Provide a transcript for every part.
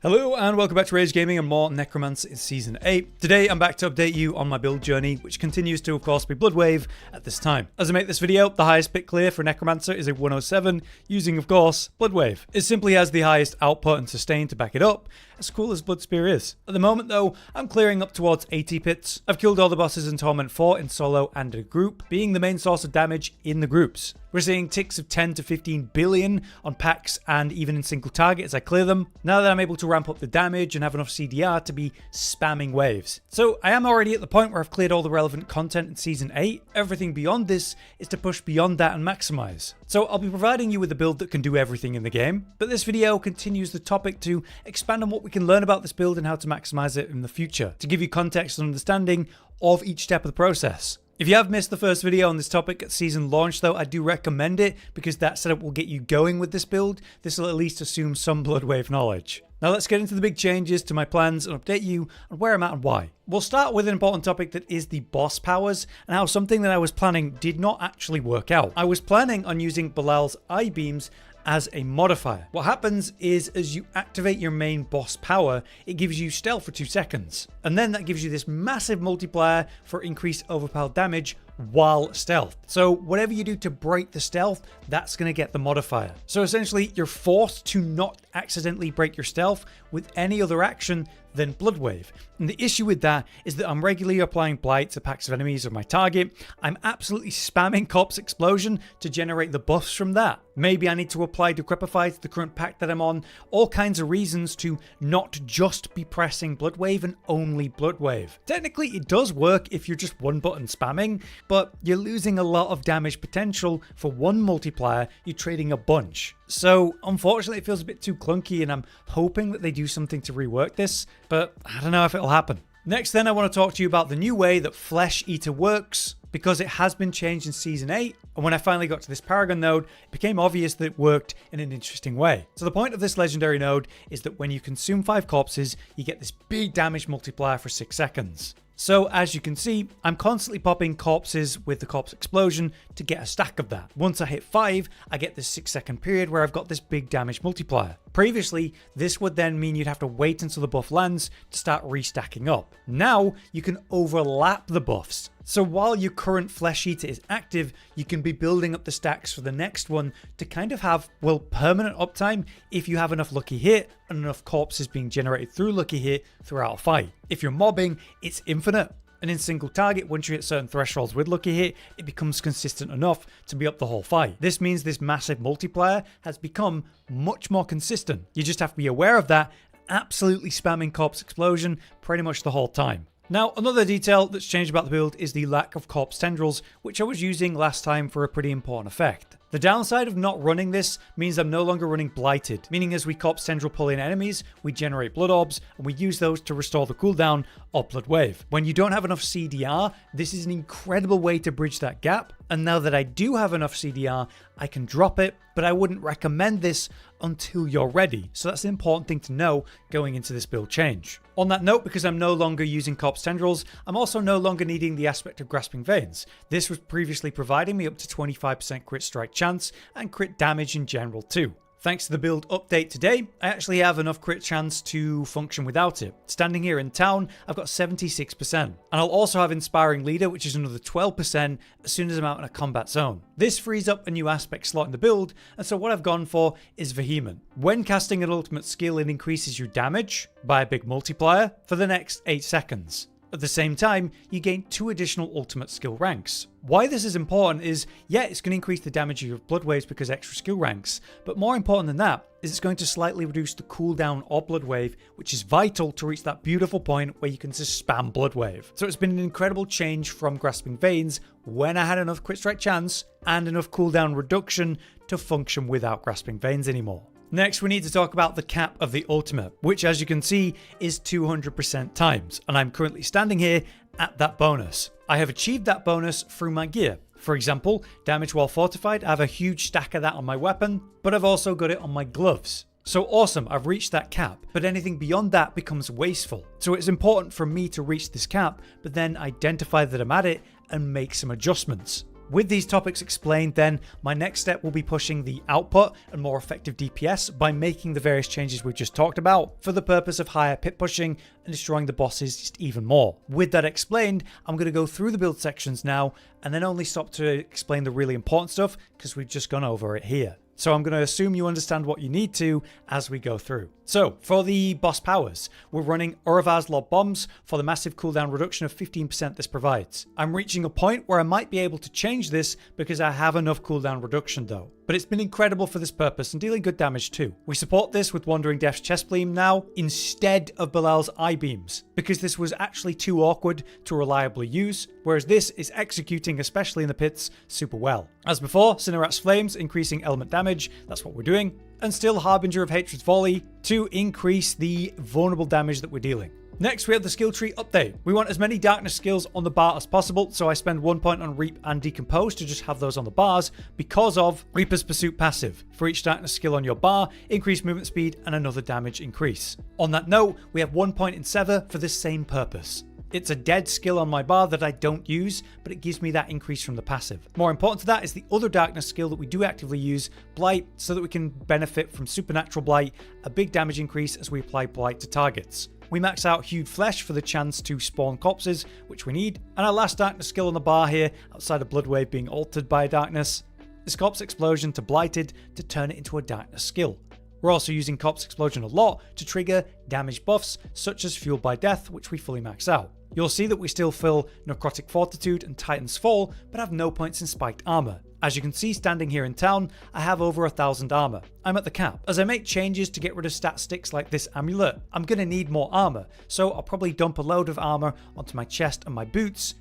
Hello and welcome back to Rage Gaming and more Necromancer in Season 8. Today I'm back to update you on my build journey, which continues to of course be Bloodwave at this time. As I make this video, the highest pick clear for Necromancer is a 107, using of course Bloodwave. It simply has the highest output and sustain to back it up, as cool as Bloodspear is. At the moment though, I'm clearing up towards 80 pits. I've killed all the bosses in Torment 4 in solo and in a group, being the main source of damage in the groups. We're seeing ticks of 10 to 15 billion on packs and even in single target as I clear them, now that I'm able to ramp up the damage and have enough CDR to be spamming waves. So I am already at the point where I've cleared all the relevant content in Season 8. Everything beyond this is to push beyond that and maximize. So I'll be providing you with a build that can do everything in the game, but this video continues the topic to expand on what we can learn about this build and how to maximize it in the future, to give you context and understanding of each step of the process. If you have missed the first video on this topic at season launch though, I do recommend it because that setup will get you going with this build. This will at least assume some Bloodwave knowledge. Now let's get into the big changes to my plans and update you on where I'm at and why. We'll start with an important topic that is the boss powers and how something that I was planning did not actually work out. I was planning on using Belial's eye beams as a modifier. What happens is as you activate your main boss power, it gives you stealth for 2 seconds. And then that gives you this massive multiplier for increased overpowered damage while stealth. So whatever you do to break the stealth, that's going to get the modifier. So essentially you're forced to not accidentally break your stealth with any other action than Bloodwave. And the issue with that is that I'm regularly applying blight to packs of enemies of my target. I'm absolutely spamming Corpse Explosion to generate the buffs from that. Maybe I need to apply Decrepify to the current pack that I'm on. All kinds of reasons to not just be pressing Bloodwave and only Bloodwave. Technically it does work if you're just one button spamming, but you're losing a lot of damage potential for one multiplier, you're trading a bunch. So unfortunately it feels a bit too clunky and I'm hoping that they do something to rework this, but I don't know if it'll happen. Next then I want to talk to you about the new way that Flesh Eater works, because it has been changed in Season 8, and when I finally got to this Paragon node, it became obvious that it worked in an interesting way. So the point of this legendary node is that when you consume 5 corpses, you get this big damage multiplier for 6 seconds. So as you can see, I'm constantly popping corpses with the Corpse Explosion to get a stack of that. Once I hit 5, I get this 6-second period where I've got this big damage multiplier. Previously, this would then mean you'd have to wait until the buff lands to start restacking up. Now, you can overlap the buffs. So while your current Flesh Eater is active, you can be building up the stacks for the next one to kind of have, well, permanent uptime if you have enough Lucky Hit and enough corpses being generated through Lucky Hit throughout a fight. If you're mobbing, it's infinite. And in single target, once you hit certain thresholds with Lucky Hit, it becomes consistent enough to be up the whole fight. This means this massive multiplier has become much more consistent. You just have to be aware of that, absolutely spamming Corpse Explosion pretty much the whole time. Now, another detail that's changed about the build is the lack of corpse tendrils, which I was using last time for a pretty important effect. The downside of not running this means I'm no longer running Blighted, meaning as we corpse tendril pull in enemies, we generate blood orbs, and we use those to restore the cooldown of Bloodwave. When you don't have enough CDR, this is an incredible way to bridge that gap, and now that I do have enough CDR, I can drop it, but I wouldn't recommend this until you're ready. So that's an important thing to know going into this build change. On that note, because I'm no longer using corpse tendrils, I'm also no longer needing the aspect of Grasping Veins. This was previously providing me up to 25% crit strike chance and crit damage in general too. Thanks to the build update today, I actually have enough crit chance to function without it. Standing here in town, I've got 76%. And I'll also have Inspiring Leader, which is another 12% as soon as I'm out in a combat zone. This frees up a new aspect slot in the build, and so what I've gone for is Vehement. When casting an ultimate skill, it increases your damage by a big multiplier for the next 8 seconds. At the same time, you gain 2 additional ultimate skill ranks. Why this is important is, yeah, it's going to increase the damage of your Bloodwaves because extra skill ranks, but more important than that is it's going to slightly reduce the cooldown of Bloodwave, which is vital to reach that beautiful point where you can just spam Bloodwave. So it's been an incredible change from Grasping Veins when I had enough crit strike chance and enough cooldown reduction to function without Grasping Veins anymore. Next, we need to talk about the cap of the ultimate, which as you can see is 200% times, and I'm currently standing here at that bonus. I have achieved that bonus through my gear. For example, damage while fortified, I have a huge stack of that on my weapon, but I've also got it on my gloves. So awesome, I've reached that cap, but anything beyond that becomes wasteful. So it's important for me to reach this cap, but then identify that I'm at it and make some adjustments. With these topics explained then, my next step will be pushing the output and more effective DPS by making the various changes we've just talked about for the purpose of higher pit pushing and destroying the bosses just even more. With that explained, I'm going to go through the build sections now and then only stop to explain the really important stuff because we've just gone over it here. So I'm going to assume you understand what you need to as we go through. So for the boss powers, we're running Uravar's Lob Bombs for the massive cooldown reduction of 15% this provides. I'm reaching a point where I might be able to change this because I have enough cooldown reduction though. But it's been incredible for this purpose and dealing good damage too. We support this with Wandering Death's Chest Beam now instead of Belial's Eye Beams because this was actually too awkward to reliably use, whereas this is executing, especially in the pits, super well. As before, Cinerat's Flames increasing element damage, that's what we're doing, and still Harbinger of Hatred's Volley to increase the vulnerable damage that we're dealing. Next, we have the skill tree update. We want as many darkness skills on the bar as possible, so I spend 1 point on Reap and Decompose to just have those on the bars because of Reaper's Pursuit passive. For each darkness skill on your bar, increase movement speed and another damage increase. On that note, we have 1 point in Sever for this same purpose. It's a dead skill on my bar that I don't use, but it gives me that increase from the passive. More important to that is the other darkness skill that we do actively use, Blight, so that we can benefit from Supernatural Blight, a big damage increase as we apply Blight to targets. We max out Hewed Flesh for the chance to spawn corpses, which we need, and our last darkness skill on the bar here, outside of Bloodwave being altered by a darkness, is Corpse Explosion to Blighted to turn it into a darkness skill. We're also using Corpse Explosion a lot to trigger damage buffs, such as Fueled by Death, which we fully max out. You'll see that we still fill Necrotic Fortitude and Titan's Fall, but have no points in Spiked Armor. As you can see standing here in town, I have over 1,000 armor. I'm at the cap. As I make changes to get rid of stat sticks like this amulet, I'm going to need more armor, so I'll probably dump a load of armor onto my chest and my boots,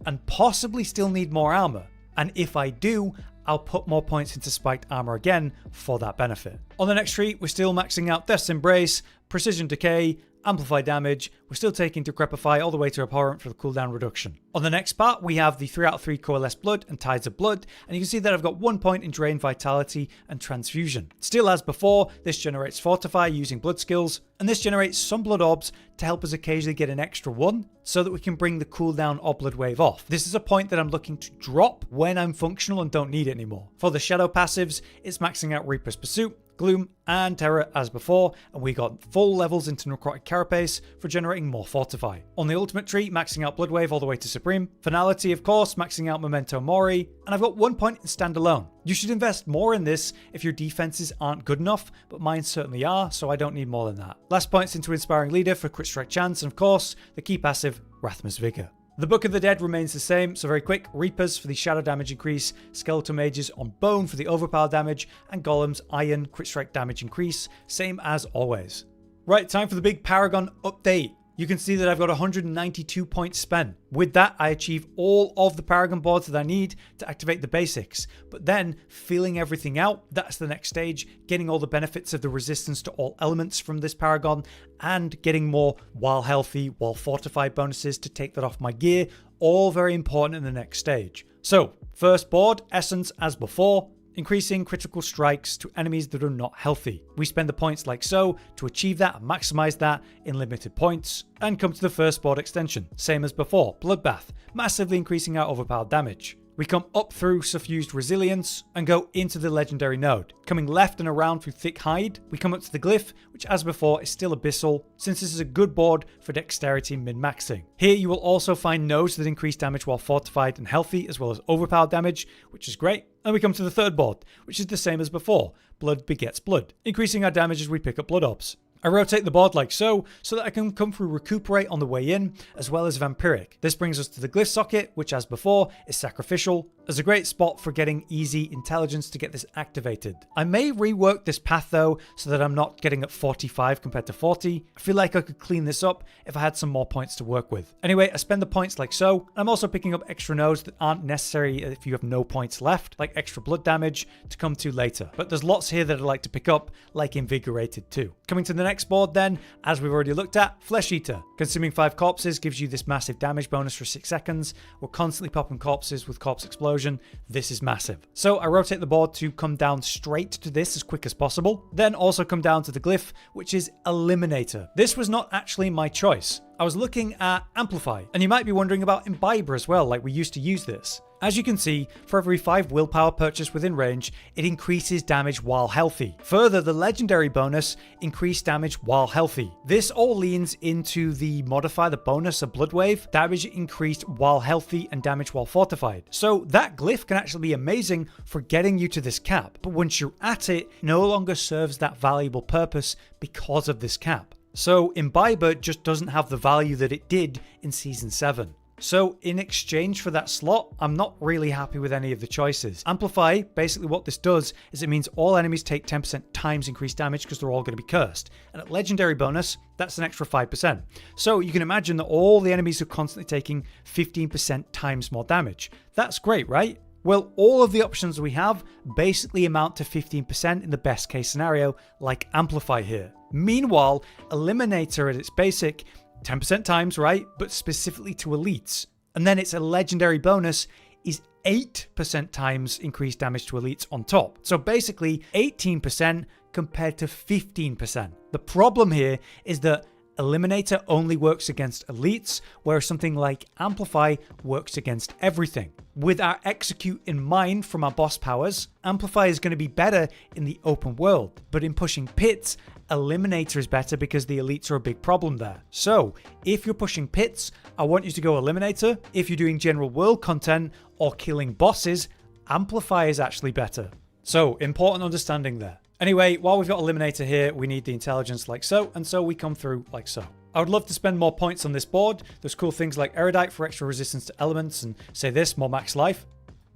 and possibly still need more armor. And if I do, I'll put more points into Spiked Armor again for that benefit. On the next tree, we're still maxing out Death's Embrace, Precision Decay, Amplify Damage. We're still taking Decrepify all the way to Abhorrent for the cooldown reduction. On the next part, we have the 3 out of 3 Coalesce Blood and Tides of Blood, and you can see that I've got 1 point in Drain Vitality and Transfusion. Still as before, this generates Fortify using blood skills, and this generates some blood orbs to help us occasionally get an extra 1, so that we can bring the cooldown of Blood Wave off. This is a point that I'm looking to drop when I'm functional and don't need it anymore. For the Shadow passives, it's maxing out Reaper's Pursuit, Gloom, and Terror as before, and we got full levels into Necrotic Carapace for generating more Fortify. On the ultimate tree, maxing out Bloodwave all the way to Supreme. Finality, of course, maxing out Memento Mori, and I've got 1 point in Standalone. You should invest more in this if your defenses aren't good enough, but mine certainly are, so I don't need more than that. Last points into Inspiring Leader for Crit Strike Chance, and of course, the key passive, Rathma's Vigor. The Book of the Dead remains the same, so very quick, Reapers for the shadow damage increase, Skeletal Mages on Bone for the overpower damage, and Golems Iron crit strike damage increase, same as always. Right, time for the big Paragon update. You can see that I've got 192 points spent. With that, I achieve all of the Paragon boards that I need to activate the basics. But then, filling everything out, that's the next stage, getting all the benefits of the resistance to all elements from this Paragon, and getting more while healthy, while fortified bonuses to take that off my gear, all very important in the next stage. So, first board, Essence as before, increasing critical strikes to enemies that are not healthy. We spend the points like so to achieve that and maximize that in limited points, and come to the first board extension, same as before, Bloodbath, massively increasing our overpowered damage. We come up through Suffused Resilience and go into the Legendary node. Coming left and around through Thick Hide, we come up to the Glyph, which as before is still Abyssal, since this is a good board for Dexterity min-maxing. Here you will also find nodes that increase damage while fortified and healthy, as well as overpowered damage, which is great. And we come to the third board, which is the same as before, Blood begets Blood, increasing our damage as we pick up Blood Orbs. I rotate the board like so that I can come through Recuperate on the way in, as well as Vampiric. This brings us to the Glyph socket, which as before is Sacrificial, as a great spot for getting easy intelligence to get this activated. I may rework this path though, so that I'm not getting at 45 compared to 40. I feel like I could clean this up if I had some more points to work with. Anyway, I spend the points like so. I'm also picking up extra nodes that aren't necessary if you have no points left, like extra blood damage to come to later. But there's lots here that I'd like to pick up, like Invigorated too. Coming to the next board then, as we've already looked at, Flesh Eater. Consuming 5 corpses gives you this massive damage bonus for 6 seconds. We're constantly popping corpses with Corpse Explosion. This is massive. So I rotate the board to come down straight to this as quick as possible. Then also come down to the Glyph, which is Eliminator. This was not actually my choice. I was looking at Amplify, and you might be wondering about Imbiber as well, like we used to use this. As you can see, for every 5 willpower purchased within range, it increases damage while healthy. Further, the legendary bonus increased damage while healthy. This all leans into the modifier, the bonus of Blood Wave, damage increased while healthy and damage while fortified. So that glyph can actually be amazing for getting you to this cap, but once you're at it, it no longer serves that valuable purpose because of this cap. So Imbiber just doesn't have the value that it did in Season 7. So in exchange for that slot, I'm not really happy with any of the choices. Amplify, basically what this does is it means all enemies take 10% times increased damage because they're all going to be cursed. And at legendary bonus, that's an extra 5%. So you can imagine that all the enemies are constantly taking 15% times more damage. That's great, right? Well, all of the options we have basically amount to 15% in the best case scenario, like Amplify here. Meanwhile, Eliminator at its basic 10% times, right? But specifically to elites. And then its a legendary bonus is 8% times increased damage to elites on top. So basically 18% compared to 15%. The problem here is that Eliminator only works against elites, whereas something like Amplify works against everything. With our execute in mind from our boss powers, Amplify is going to be better in the open world, but in pushing pits, Eliminator is better because the elites are a big problem there. So if you're pushing pits, I want you to go Eliminator. If you're doing general world content or killing bosses, Amplify is actually better. So important understanding there. Anyway, while we've got Eliminator here, we need the intelligence like so, and so we come through like so. I would love to spend more points on this board. There's cool things like Erudite for extra resistance to elements, and say this, more max life,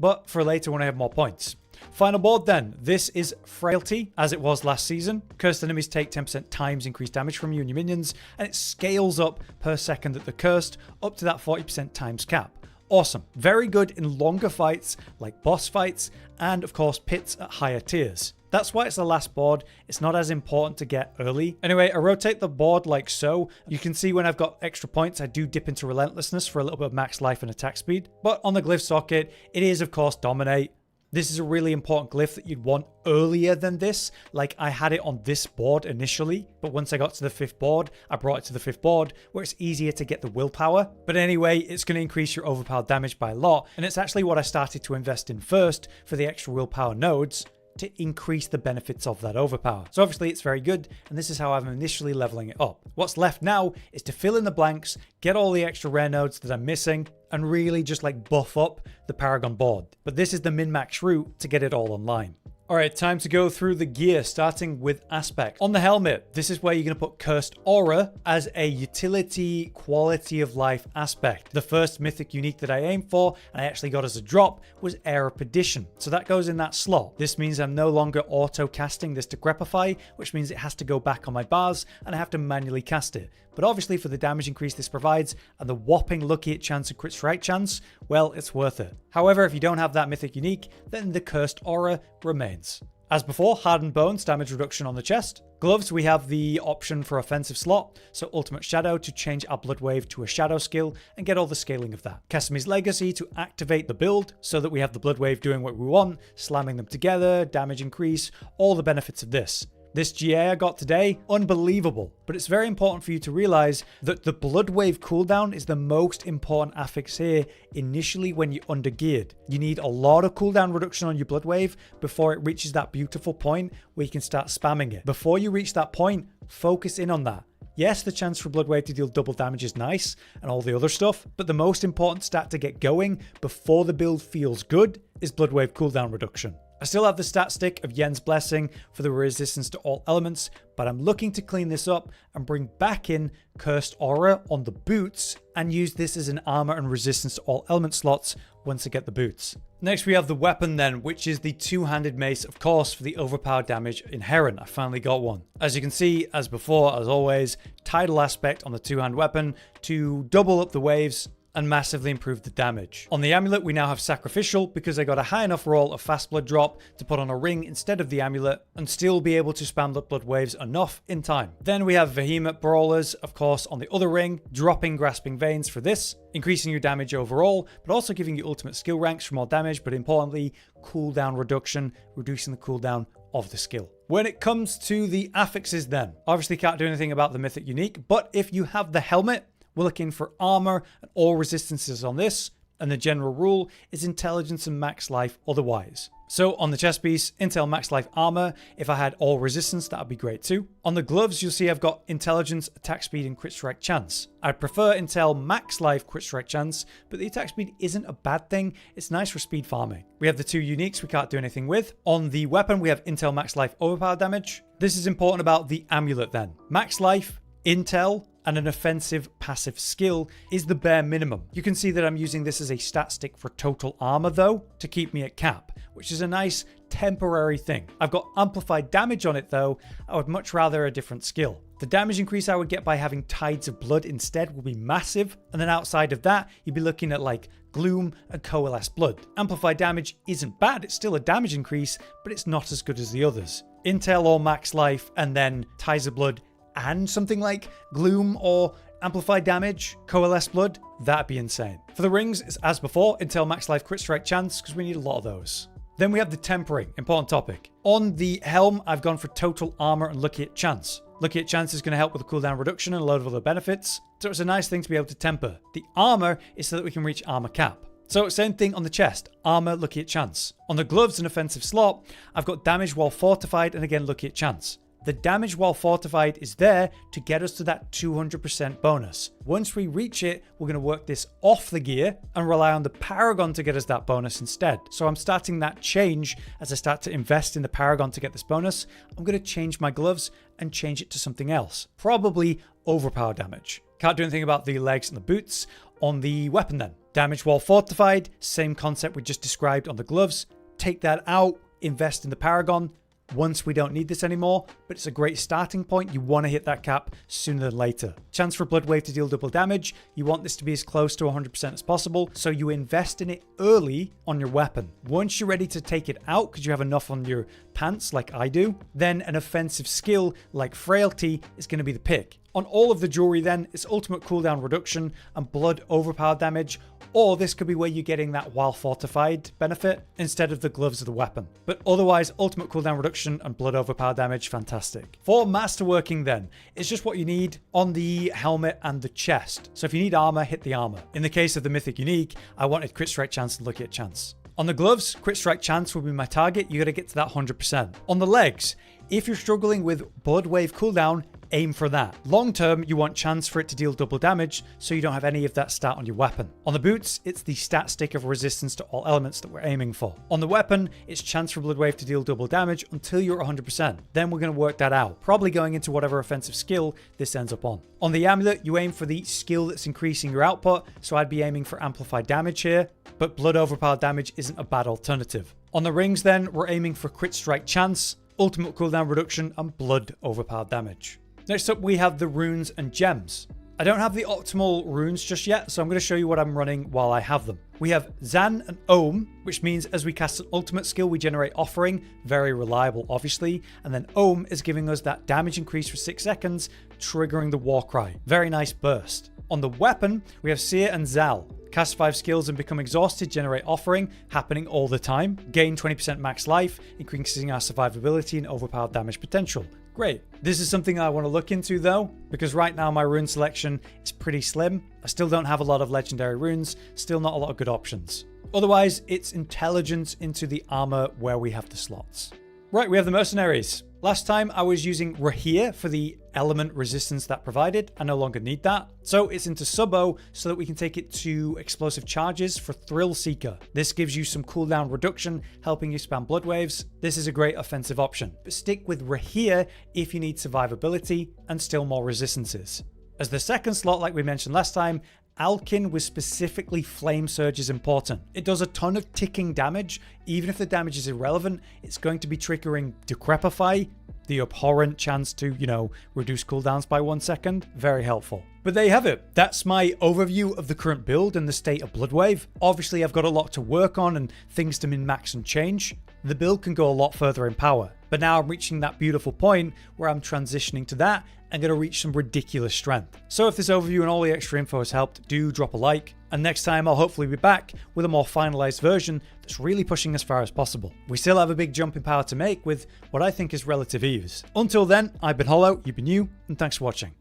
but for later when I have more points. Final board then. This is Frailty, as it was last season. Cursed enemies take 10% times increased damage from you and your minions, and it scales up per second that they're cursed, up to that 40% times cap. Awesome. Very good in longer fights, like boss fights, and of course pits at higher tiers. That's why it's the last board. It's not as important to get early. Anyway, I rotate the board like so. You can see when I've got extra points, I do dip into Relentlessness for a little bit of max life and attack speed. But on the glyph socket, it is of course Dominate. This is a really important glyph that you'd want earlier than this. Like I had it on this board initially, but once I got to the 5th board, I brought it to the 5th board where it's easier to get the willpower. But anyway, it's going to increase your overpowered damage by a lot. And it's actually what I started to invest in first for the extra willpower nodes, to increase the benefits of that overpower. So obviously it's very good, and this is how I'm initially leveling it up. What's left now is to fill in the blanks, get all the extra rare nodes that I'm missing, and really just like buff up the Paragon board. But this is the min-max route to get it all online. Alright, time to go through the gear, starting with Aspect. On the helmet, this is where you're going to put Cursed Aura as a utility quality of life aspect. The first mythic unique that I aimed for, and I actually got as a drop, was Air of Perdition. So that goes in that slot. This means I'm no longer auto-casting this to Grepify, which means it has to go back on my bars, and I have to manually cast it. But obviously for the damage increase this provides, and the whopping lucky hit chance and crit strike chance, well, it's worth it. However, if you don't have that mythic unique, then the Cursed Aura remains. As before, Hardened Bones, damage reduction on the chest. Gloves, we have the option for offensive slot, so Ultimate Shadow to change our Blood Wave to a Shadow skill and get all the scaling of that. Casimir's Legacy to activate the build so that we have the Blood Wave doing what we want, slamming them together, damage increase, all the benefits of this. This GA I got today, unbelievable. But it's very important for you to realize that the Blood Wave cooldown is the most important affix here initially when you're under geared. You need a lot of cooldown reduction on your Blood Wave before it reaches that beautiful point where you can start spamming it. Before you reach that point, focus in on that. Yes, the chance for Blood Wave to deal double damage is nice and all the other stuff, but the most important stat to get going before the build feels good is Blood Wave cooldown reduction. I still have the stat stick of Yen's Blessing for the resistance to all elements, but I'm looking to clean this up and bring back in Cursed Aura on the boots and use this as an armor and resistance to all element slots once I get the boots. Next we have the weapon then, which is the two-handed mace, of course, for the overpowered damage inherent. I finally got one. As you can see, as before, as always, tidal aspect on the two-hand weapon to double up the waves and massively improve the damage. On the amulet, we now have sacrificial because I got a high enough roll of fast blood drop to put on a ring instead of the amulet and still be able to spam the blood waves enough in time. Then we have vehement brawlers, of course, on the other ring, dropping grasping veins for this, increasing your damage overall, but also giving you ultimate skill ranks for more damage, but importantly, cooldown reduction, reducing the cooldown of the skill. When it comes to the affixes then, obviously can't do anything about the mythic unique, but if you have the helmet, we're looking for armor and all resistances on this, and the general rule is intelligence and max life otherwise. So on the chest piece, Intel max life armor, if I had all resistance, that would be great too. On the gloves, you'll see I've got intelligence, attack speed, and crit strike chance. I prefer Intel max life crit strike chance, but the attack speed isn't a bad thing. It's nice for speed farming. We have the two uniques we can't do anything with. On the weapon, we have Intel max life overpower damage. This is important about the amulet then. Max life, Intel, and an offensive passive skill is the bare minimum. You can see that I'm using this as a stat stick for total armor though, to keep me at cap, which is a nice temporary thing. I've got amplified damage on it though. I would much rather a different skill. The damage increase I would get by having Tides of Blood instead will be massive. And then outside of that, you'd be looking at like Gloom and Coalesce Blood. Amplified damage isn't bad, it's still a damage increase, but it's not as good as the others. Intel or max life and then Tides of Blood and something like Gloom or amplified damage, Coalesce Blood, that'd be insane. For the rings, it's as before, Intel max life crit strike chance, because we need a lot of those. Then we have the tempering, important topic. On the helm, I've gone for total armor and lucky at chance. Lucky at chance is going to help with the cooldown reduction and a load of other benefits, so it's a nice thing to be able to temper. The armor is so that we can reach armor cap. So same thing on the chest, armor, lucky at chance. On the gloves and offensive slot, I've got damage while fortified and again lucky at chance. The damage while fortified is there to get us to that 200% bonus. Once we reach it, we're going to work this off the gear and rely on the Paragon to get us that bonus instead. So I'm starting that change as I start to invest in the Paragon to get this bonus. I'm going to change my gloves and change it to something else. Probably overpower damage. Can't do anything about the legs and the boots. On the weapon then, damage while fortified, same concept we just described on the gloves. Take that out, invest in the Paragon. Once we don't need this anymore, but it's a great starting point. You want to hit that cap sooner than later. Chance for Blood Wave to deal double damage. You want this to be as close to 100% as possible, so you invest in it early on your weapon. Once you're ready to take it out because you have enough on your pants like I do, then an offensive skill like Frailty is going to be the pick. On all of the jewelry then, it's ultimate cooldown reduction and blood overpower damage, or this could be where you're getting that while fortified benefit instead of the gloves of the weapon. But otherwise, ultimate cooldown reduction and blood overpower damage, fantastic. For Masterworking then, it's just what you need on the helmet and the chest. So if you need armor, hit the armor. In the case of the Mythic Unique, I wanted crit strike chance and lucky at chance. On the gloves, crit strike chance will be my target. You got to get to that 100%. On the legs, if you're struggling with blood wave cooldown, aim for that. Long term, you want chance for it to deal double damage, so you don't have any of that stat on your weapon. On the boots, it's the stat stick of resistance to all elements that we're aiming for. On the weapon, it's chance for blood wave to deal double damage until you're 100%. Then we're going to work that out, probably going into whatever offensive skill this ends up on. On the amulet, you aim for the skill that's increasing your output, so I'd be aiming for amplified damage here, but blood overpower damage isn't a bad alternative. On the rings then, we're aiming for crit strike chance, ultimate cooldown reduction, and blood overpower damage. Next up, we have the runes and gems. I don't have the optimal runes just yet, so I'm going to show you what I'm running while I have them. We have Zan and Ohm, which means as we cast an ultimate skill, we generate Offering. Very reliable, obviously. And then Ohm is giving us that damage increase for 6 seconds, triggering the Warcry. Very nice burst. On the weapon, we have Seer and Zal. Cast 5 skills and become exhausted, generate Offering, happening all the time. Gain 20% max life, increasing our survivability and overpowered damage potential. Great. This is something I want to look into though, because right now my rune selection is pretty slim. I still don't have a lot of legendary runes, still not a lot of good options. Otherwise, it's intelligence into the armor where we have the slots. Right, we have the Mercenaries. Last time I was using Rahir for the element resistance that provided. I no longer need that. So it's into Subbo so that we can take it to explosive charges for Thrill Seeker. This gives you some cooldown reduction, helping you spam blood waves. This is a great offensive option. But stick with Rahir if you need survivability and still more resistances. As the second slot, like we mentioned last time, Alkin with specifically Flame Surge is important. It does a ton of ticking damage. Even if the damage is irrelevant, it's going to be triggering Decrepify, the abhorrent chance to, reduce cooldowns by 1 second. Very helpful. But there you have it. That's my overview of the current build and the state of Bloodwave. Obviously, I've got a lot to work on and things to min-max and change. The build can go a lot further in power. But now I'm reaching that beautiful point where I'm transitioning to that and going to reach some ridiculous strength. So if this overview and all the extra info has helped, do drop a like. And next time I'll hopefully be back with a more finalized version that's really pushing as far as possible. We still have a big jump in power to make with what I think is relative ease. Until then, I've been Hollow, you've been you, and thanks for watching.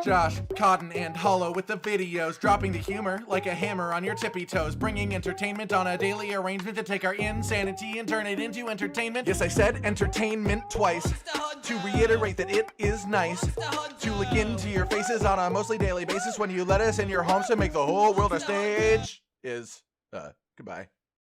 Josh, Cotton, and Hollow with the videos, dropping the humor like a hammer on your tippy toes, bringing entertainment on a daily arrangement to take our insanity and turn it into entertainment. Yes, I said entertainment twice, to reiterate that it is nice to look into your faces on a mostly daily basis when you let us in your homes to make the whole world a stage. Goodbye.